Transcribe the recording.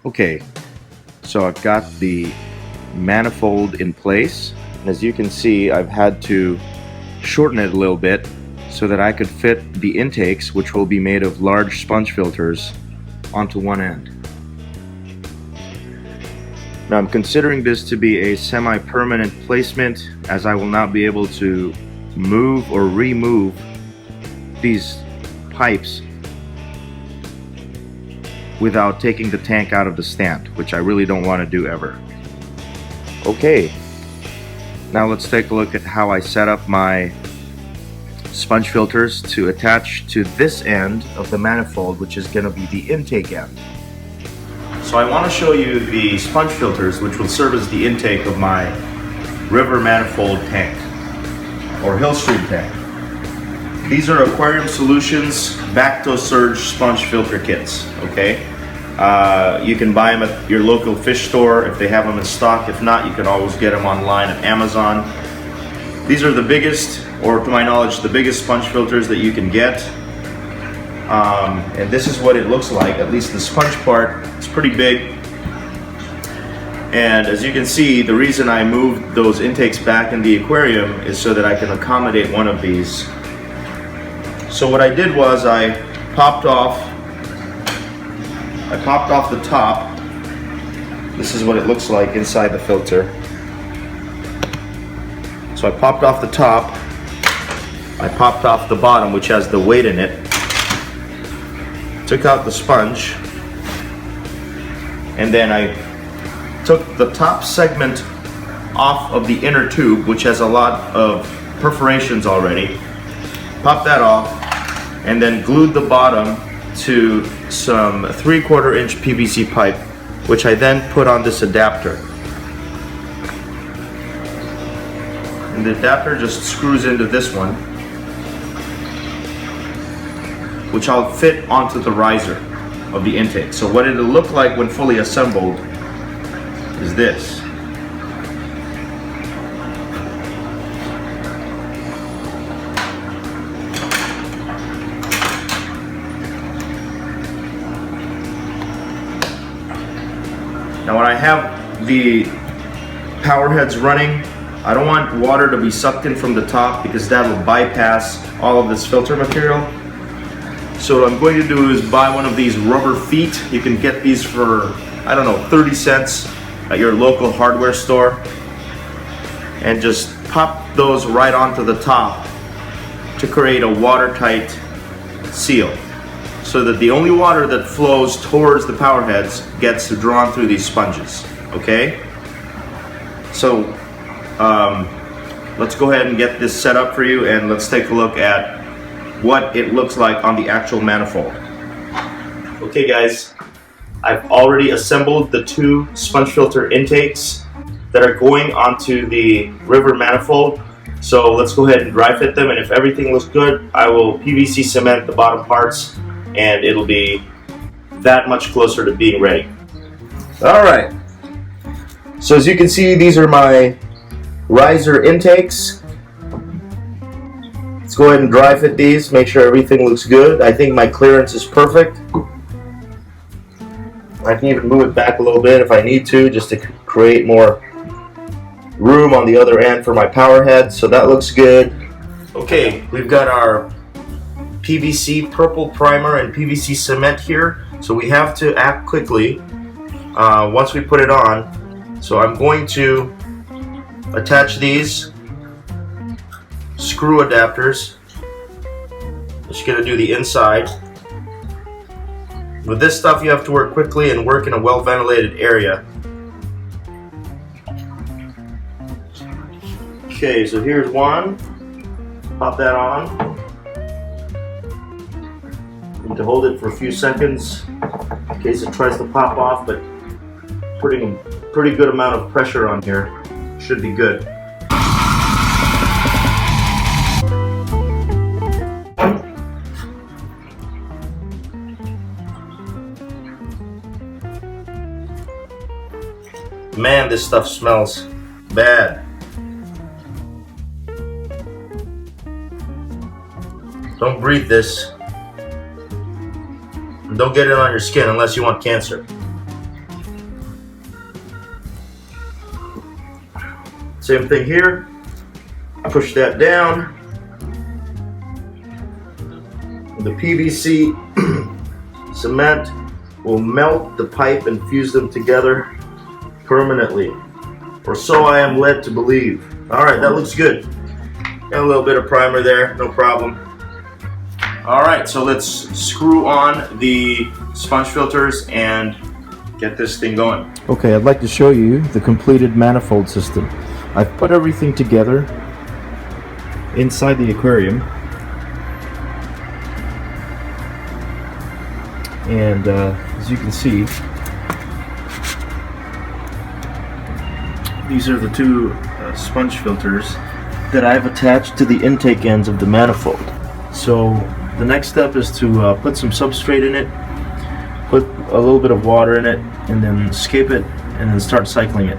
Okay, so I've got the manifold in place. As you can see, I've had to shorten it a little bit so that I could fit the intakes, which will be made of large sponge filters, onto one end. Now I'm considering this to be a semi-permanent placement, as I will not be able to move or remove these pipes without taking the tank out of the stand, which I really don't want to do ever. Okay, now let's take a look at how I set up my sponge filters to attach to this end of the manifold, which is going to be the intake end. So I want to show you the sponge filters, which will serve as the intake of my river manifold tank or Hillstream tank. These are Aquarium Solutions Bacto Surge sponge filter kits. Okay, you can buy them at your local fish store if they have them in stock. If not, you can always get them online at Amazon. These are the biggest, or to my knowledge, the biggest sponge filters that you can get. And this is what it looks like. At least the sponge part, it's pretty big. And as you can see, the reason I moved those intakes back in the aquarium is so that I can accommodate one of these. So what I did was I popped off the top. This is what it looks like inside the filter. So I popped off the top, I popped off the bottom, which has the weight in it, took out the sponge, and then I took the top segment off of the inner tube, which has a lot of perforations already, popped that off, and then glued the bottom to some 3/4 inch PVC pipe, which I then put on this adapter. And the adapter just screws into this one, which I'll fit onto the riser of the intake. So what it'll look like when fully assembled is this. Now when I have the power heads running, I don't want water to be sucked in from the top because that will bypass all of this filter material. So what I'm going to do is buy one of these rubber feet. You can get these for, I don't know, 30 cents at your local hardware store. And just pop those right onto the top to create a watertight seal, so that the only water that flows towards the power heads gets drawn through these sponges. Okay? So let's go ahead and get this set up for you, and let's take a look at what it looks like on the actual manifold. Okay guys, I've already assembled the two sponge filter intakes that are going onto the river manifold. So let's go ahead and dry fit them, and if everything looks good, I will PVC cement the bottom parts, and it'll be that much closer to being ready. Alright, so as you can see, these are my riser intakes. Let's go ahead and dry fit these, make sure everything looks good. I think my clearance is perfect. I can even move it back a little bit if I need to, just to create more room on the other end for my power head. So that looks good. Okay, we've got our PVC purple primer and PVC cement here, so we have to act quickly once we put it on. So I'm going to attach these screw adapters. Just gonna do the inside. With this stuff, you have to work quickly and work in a well ventilated area. Okay, so here's one. Pop that on. Need to hold it for a few seconds in case it tries to pop off, but putting a pretty good amount of pressure on here should be good. Man, this stuff smells bad. Don't breathe this. And don't get it on your skin unless you want cancer. Same thing here. Push that down. The PVC cement will melt the pipe and fuse them together permanently, or so I am led to believe. All right, that looks good. Got a little bit of primer there, no problem. All right, so let's screw on the sponge filters and get this thing going. Okay, I'd like to show you the completed manifold system. I've put everything together inside the aquarium, and as you can see, these are the two sponge filters that I've attached to the intake ends of the manifold. So the next step is to put some substrate in it, put a little bit of water in it, and then escape it, and then start cycling it.